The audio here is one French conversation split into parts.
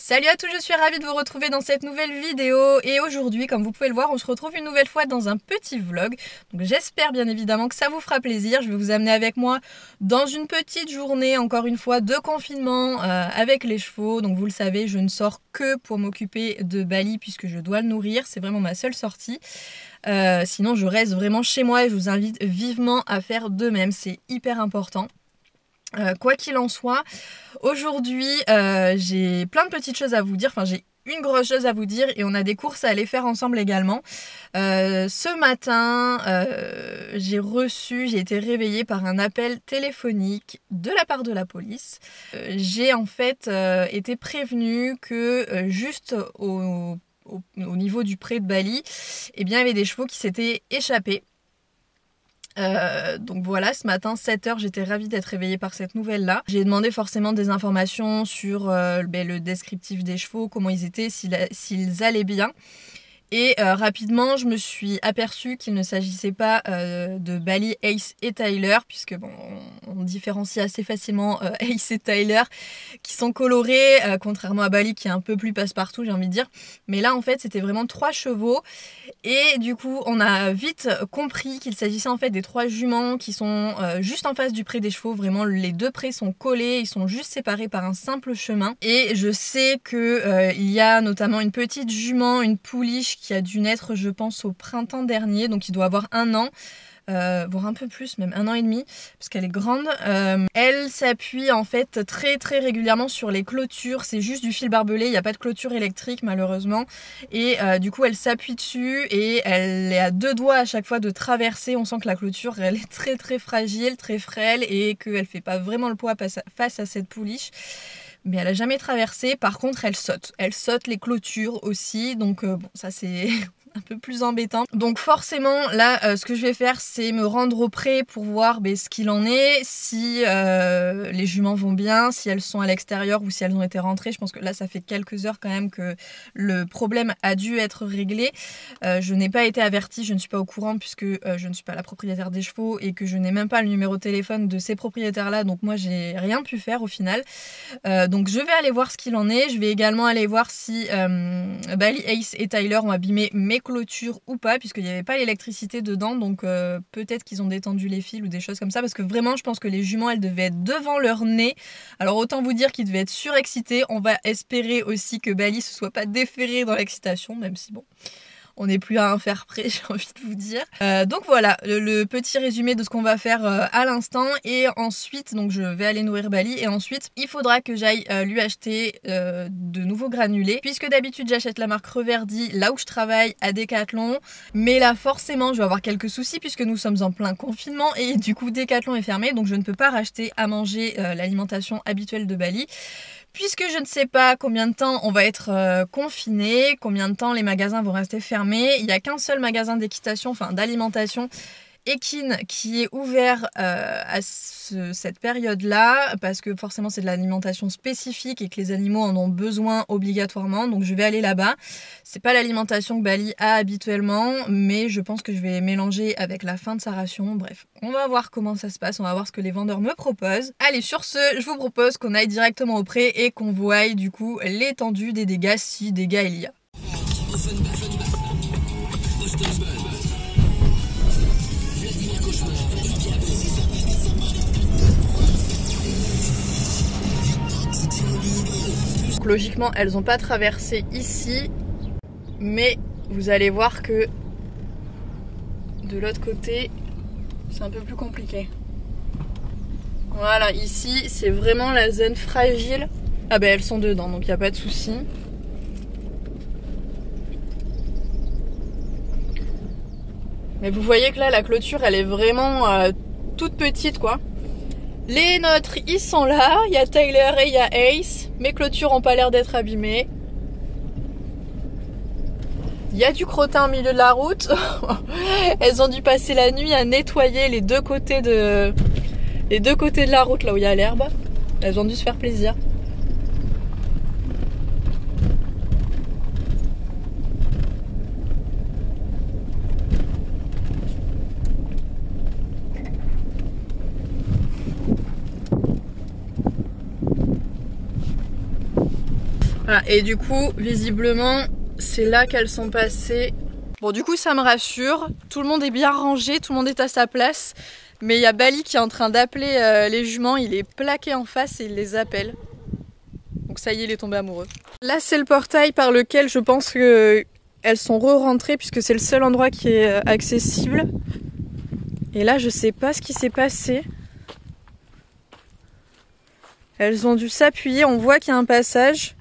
Salut à tous, je suis ravie de vous retrouver dans cette nouvelle vidéo et aujourd'hui, comme vous pouvez le voir, on se retrouve une nouvelle fois dans un petit vlog. Donc j'espère bien évidemment que ça vous fera plaisir. Je vais vous amener avec moi dans une petite journée, encore une fois, de confinement avec les chevaux. Donc vous le savez, je ne sors que pour m'occuper de Bali puisque je dois le nourrir. C'est vraiment ma seule sortie. Sinon, je reste vraiment chez moi et je vous invite vivement à faire de même. C'est hyper important. Quoi qu'il en soit, aujourd'hui j'ai plein de petites choses à vous dire, enfin j'ai une grosse chose à vous dire et on a des courses à aller faire ensemble également. Ce matin j'ai été réveillée par un appel téléphonique de la part de la police. J'ai en fait été prévenue que juste au niveau du pré de Bali, eh bien, il y avait des chevaux qui s'étaient échappés. Donc voilà, ce matin 7h, j'étais ravie d'être réveillée par cette nouvelle là. J'ai demandé forcément des informations sur le descriptif des chevaux, comment ils étaient, s'ils allaient bien. Et rapidement, je me suis aperçue qu'il ne s'agissait pas de Bali, Ace et Tyler, puisque bon, on différencie assez facilement Ace et Tyler, qui sont colorés, contrairement à Bali qui est un peu plus passe-partout, j'ai envie de dire. Mais là, en fait, c'était vraiment 3 chevaux. Et du coup, on a vite compris qu'il s'agissait en fait des 3 juments qui sont juste en face du pré des chevaux. Vraiment, les 2 prés sont collés, ils sont juste séparés par un simple chemin. Et je sais que il y a notamment une petite jument, une pouliche qui a dû naître, je pense, au printemps dernier, donc il doit avoir 1 an. Voire un peu plus, même 1 an et demi, parce qu'elle est grande. Elle s'appuie en fait très régulièrement sur les clôtures, c'est juste du fil barbelé, il n'y a pas de clôture électrique malheureusement, et du coup elle s'appuie dessus et elle est à 2 doigts à chaque fois de traverser. On sent que la clôture elle est très fragile, très frêle et qu'elle fait pas vraiment le poids face à cette pouliche. Mais elle a jamais traversé. Par contre elle saute les clôtures aussi, donc bon, ça c'est un peu plus embêtant. Donc forcément là ce que je vais faire c'est me rendre au pré pour voir ce qu'il en est, si les juments vont bien, si elles sont à l'extérieur ou si elles ont été rentrées. Je pense que là ça fait quelques heures quand même que le problème a dû être réglé. Je n'ai pas été avertie, je ne suis pas au courant puisque je ne suis pas la propriétaire des chevaux et que je n'ai même pas le numéro de téléphone de ces propriétaires là, donc moi j'ai rien pu faire au final. Donc je vais aller voir ce qu'il en est. Je vais également aller voir si Bali, Ace et Tyler ont abîmé mes clôtures ou pas, puisqu'il n'y avait pas l'électricité dedans, donc peut-être qu'ils ont détendu les fils ou des choses comme ça, parce que vraiment je pense que les juments elles devaient être devant leur nez. Alors autant vous dire qu'ils devaient être surexcités. On va espérer aussi que Bali se soit pas déféré dans l'excitation, même si bon, on n'est plus à un faire près, j'ai envie de vous dire. Donc voilà, le petit résumé de ce qu'on va faire à l'instant. Et ensuite, donc je vais aller nourrir Bali. Et ensuite, il faudra que j'aille lui acheter de nouveaux granulés. Puisque d'habitude, j'achète la marque Reverdy là où je travaille à Decathlon. Mais là, forcément, je vais avoir quelques soucis puisque nous sommes en plein confinement. Et du coup, Decathlon est fermé. Donc je ne peux pas racheter à manger l'alimentation habituelle de Bali. Puisque je ne sais pas combien de temps on va être confiné, combien de temps les magasins vont rester fermés. Il n'y a qu'un seul magasin d'équitation, enfin d'alimentation, Ekin, qui est ouvert à cette période-là, parce que forcément c'est de l'alimentation spécifique et que les animaux en ont besoin obligatoirement, donc je vais aller là-bas. C'est pas l'alimentation que Bali a habituellement, mais je pense que je vais mélanger avec la fin de sa ration. Bref, on va voir comment ça se passe, on va voir ce que les vendeurs me proposent. Allez, sur ce, je vous propose qu'on aille directement au pré et qu'on voie du coup l'étendue des dégâts, si dégâts il y a. Logiquement, elles n'ont pas traversé ici, mais vous allez voir que de l'autre côté, c'est un peu plus compliqué. Voilà, ici, c'est vraiment la zone fragile. Ah ben, elles sont dedans, donc il n'y a pas de souci. Mais vous voyez que là, la clôture, elle est vraiment toute petite, quoi. Les nôtres, ils sont là. Il y a Tyler et il y a Ace. Mes clôtures n'ont pas l'air d'être abîmées. Il y a du crottin au milieu de la route. Elles ont dû passer la nuit à nettoyer les deux côtés de la route, là où il y a l'herbe. Elles ont dû se faire plaisir. Voilà, et du coup, visiblement, c'est là qu'elles sont passées. Bon, du coup, ça me rassure. Tout le monde est bien rangé, tout le monde est à sa place. Mais il y a Bali qui est en train d'appeler les juments. Il est plaqué en face et il les appelle. Donc ça y est, il est tombé amoureux. Là, c'est le portail par lequel je pense qu'elles sont re-rentrées puisque c'est le seul endroit qui est accessible. Et là, je sais pas ce qui s'est passé. Elles ont dû s'appuyer. On voit qu'il y a un passage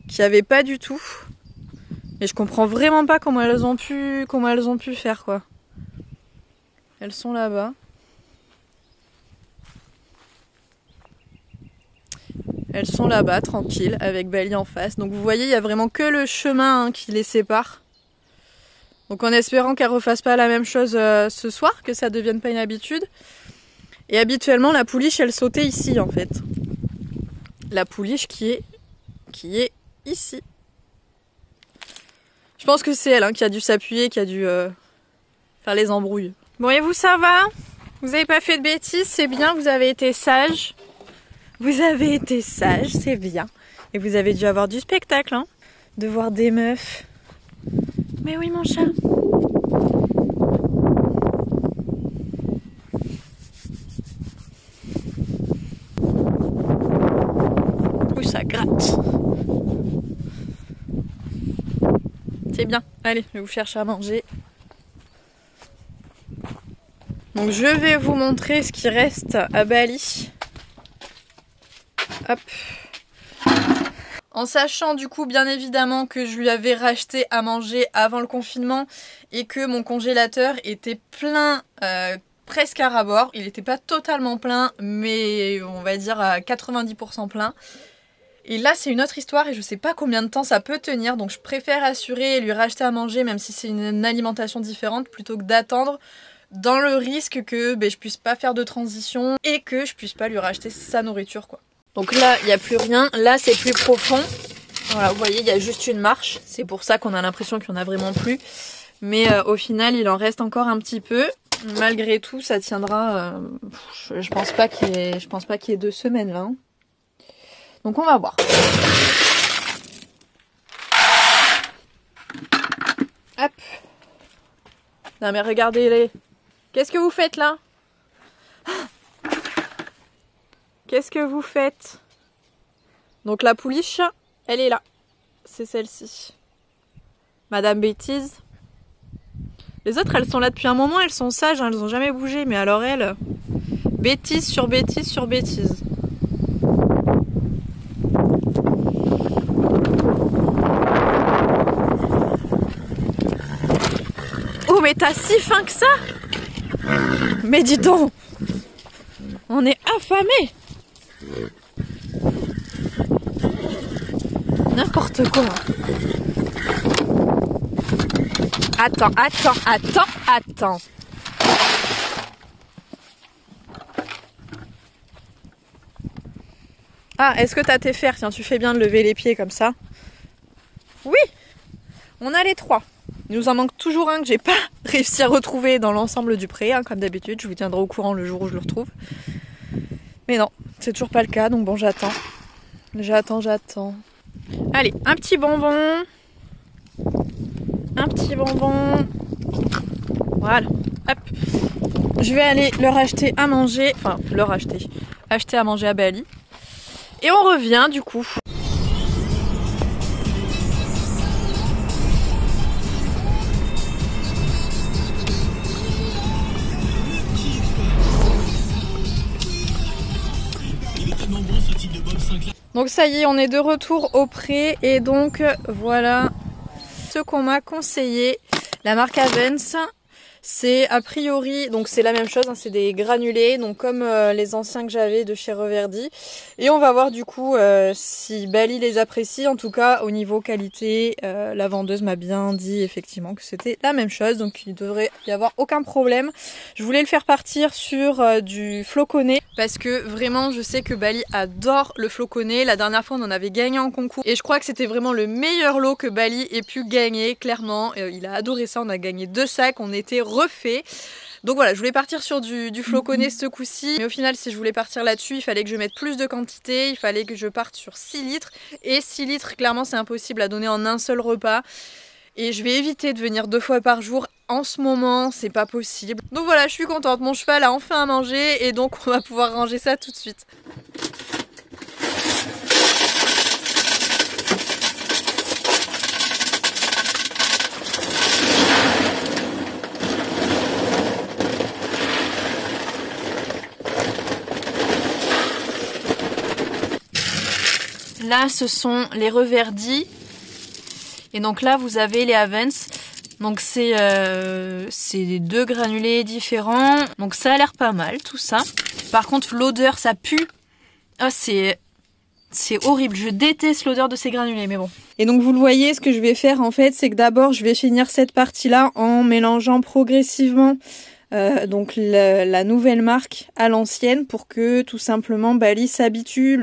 qu'il n'y avait pas du tout. Mais je comprends vraiment pas comment elles ont pu faire quoi. Elles sont là-bas. Elles sont là-bas, tranquilles, avec Bali en face. Donc vous voyez, il n'y a vraiment que le chemin qui les sépare. Donc en espérant qu'elles ne refassent pas la même chose ce soir, que ça ne devienne pas une habitude. Et habituellement, la pouliche, elle sautait ici en fait. La pouliche qui est ici. Je pense que c'est elle qui a dû s'appuyer, qui a dû faire les embrouilles. Bon, et vous, ça va? Vous avez pas fait de bêtises, c'est bien, vous avez été sage. Vous avez été sage, c'est bien. Et vous avez dû avoir du spectacle, hein, de voir des meufs. Mais oui, mon chat. Ouh, ça gratte. C'est bien. Allez, je vais vous chercher à manger. Donc je vais vous montrer ce qui reste à Bali. Hop. En sachant du coup bien évidemment que je lui avais racheté à manger avant le confinement et que mon congélateur était plein presque à ras-bord. Il n'était pas totalement plein mais on va dire à 90% plein. Et là c'est une autre histoire et je sais pas combien de temps ça peut tenir, donc je préfère assurer et lui racheter à manger même si c'est une alimentation différente plutôt que d'attendre dans le risque que je puisse pas faire de transition et que je puisse pas lui racheter sa nourriture quoi. Donc là il n'y a plus rien, là c'est plus profond, voilà vous voyez il y a juste une marche, c'est pour ça qu'on a l'impression qu'il n'y en a vraiment plus, mais au final il en reste encore un petit peu, malgré tout ça tiendra, je pense pas qu'il y ait 2 semaines là. Hein. Donc on va voir. Hop. Non mais regardez-les. Qu'est-ce que vous faites là? Qu'est-ce que vous faites? Donc la pouliche, elle est là. C'est celle-ci. Madame Bêtise. Les autres, elles sont là depuis un moment, elles sont sages, hein, elles n'ont jamais bougé. Mais alors elle, bêtise sur bêtise sur bêtise. Oh mais t'as si faim que ça? Mais dis donc, on est affamés. N'importe quoi. Attends. Ah, est-ce que t'as tes fers? Tiens, tu fais bien de lever les pieds comme ça. Oui, on a les 3. Il nous en manque toujours un que j'ai pas réussi à retrouver dans l'ensemble du pré, hein, comme d'habitude. Je vous tiendrai au courant le jour où je le retrouve. Mais non, c'est toujours pas le cas, donc bon, j'attends. J'attends. Allez, un petit bonbon. Voilà, hop. Je vais aller leur acheter à manger. Enfin, acheter à manger à Bali. Et on revient du coup. Donc ça y est, on est de retour au pré et donc voilà ce qu'on m'a conseillé. La marque Avens, c'est a priori, donc c'est la même chose, hein, c'est des granulés, donc comme les anciens que j'avais de chez Reverdy. Et on va voir du coup si Bali les apprécie. En tout cas au niveau qualité, la vendeuse m'a bien dit effectivement que c'était la même chose, donc il devrait y avoir aucun problème. Je voulais le faire partir sur du floconnais parce que vraiment je sais que Bali adore le floconnais. La dernière fois on en avait gagné en concours et je crois que c'était vraiment le meilleur lot que Bali ait pu gagner, clairement. Il a adoré ça, on a gagné 2 sacs, on était refait. Donc voilà, je voulais partir sur du floconnais ce coup-ci, mais au final si je voulais partir là-dessus, il fallait que je mette plus de quantité, il fallait que je parte sur 6 litres, et 6 litres clairement c'est impossible à donner en un seul repas. Et je vais éviter de venir 2 fois par jour en ce moment, c'est pas possible. Donc voilà, je suis contente, mon cheval a enfin à manger et donc on va pouvoir ranger ça tout de suite. Là, ce sont les reverdis. Et donc là, vous avez les Avens. Donc c'est 2 granulés différents. Donc ça a l'air pas mal, tout ça. Par contre, l'odeur, ça pue. Ah, c'est horrible. Je déteste l'odeur de ces granulés, mais bon. Et donc vous le voyez, ce que je vais faire en fait, c'est que d'abord, je vais finir cette partie-là en mélangeant progressivement donc la nouvelle marque à l'ancienne pour que tout simplement Bali s'habitue,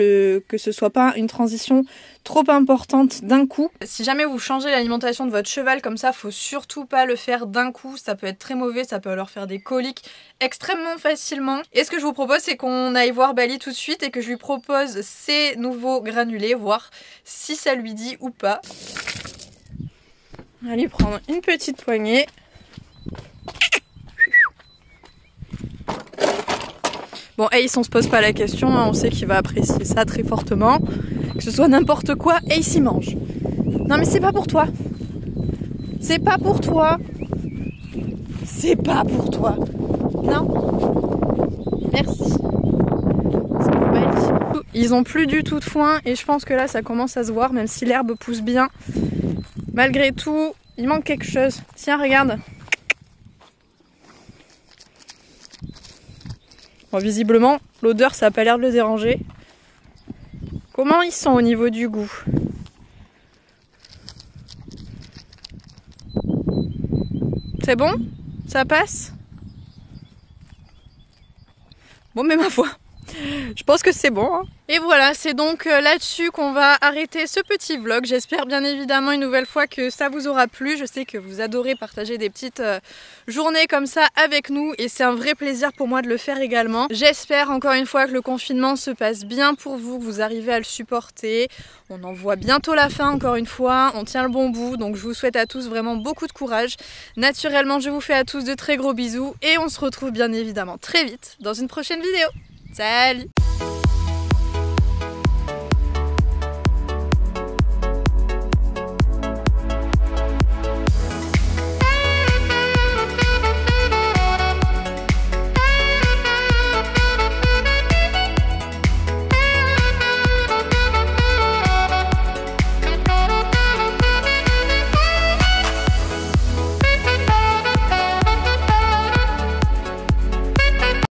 que ce soit pas une transition trop importante d'un coup. Si jamais vous changez l'alimentation de votre cheval comme ça, faut surtout pas le faire d'un coup, ça peut être très mauvais, ça peut leur faire des coliques extrêmement facilement. Et ce que je vous propose, c'est qu'on aille voir Bali tout de suite et que je lui propose ces nouveaux granulés, voir si ça lui dit ou pas. On va lui prendre une petite poignée. Bon, Ace, on se pose pas la question, hein, on sait qu'il va apprécier ça très fortement. Que ce soit n'importe quoi, Ace y mange. Non mais c'est pas pour toi. C'est pas pour toi. C'est pas pour toi. Non. Merci. C'est pour Bali. Ils ont plus du tout de foin et je pense que là ça commence à se voir, même si l'herbe pousse bien. Malgré tout, il manque quelque chose. Tiens, regarde. Bon, visiblement, l'odeur, ça n'a pas l'air de le déranger. Comment ils sont au niveau du goût? C'est bon? Ça passe? Bon, mais ma foi, je pense que c'est bon, hein. Et voilà, c'est donc là-dessus qu'on va arrêter ce petit vlog. J'espère bien évidemment une nouvelle fois que ça vous aura plu. Je sais que vous adorez partager des petites journées comme ça avec nous et c'est un vrai plaisir pour moi de le faire également. J'espère encore une fois que le confinement se passe bien pour vous, que vous arrivez à le supporter. On en voit bientôt la fin encore une fois, on tient le bon bout, donc je vous souhaite à tous vraiment beaucoup de courage. Naturellement, je vous fais à tous de très gros bisous et on se retrouve bien évidemment très vite dans une prochaine vidéo. Salut!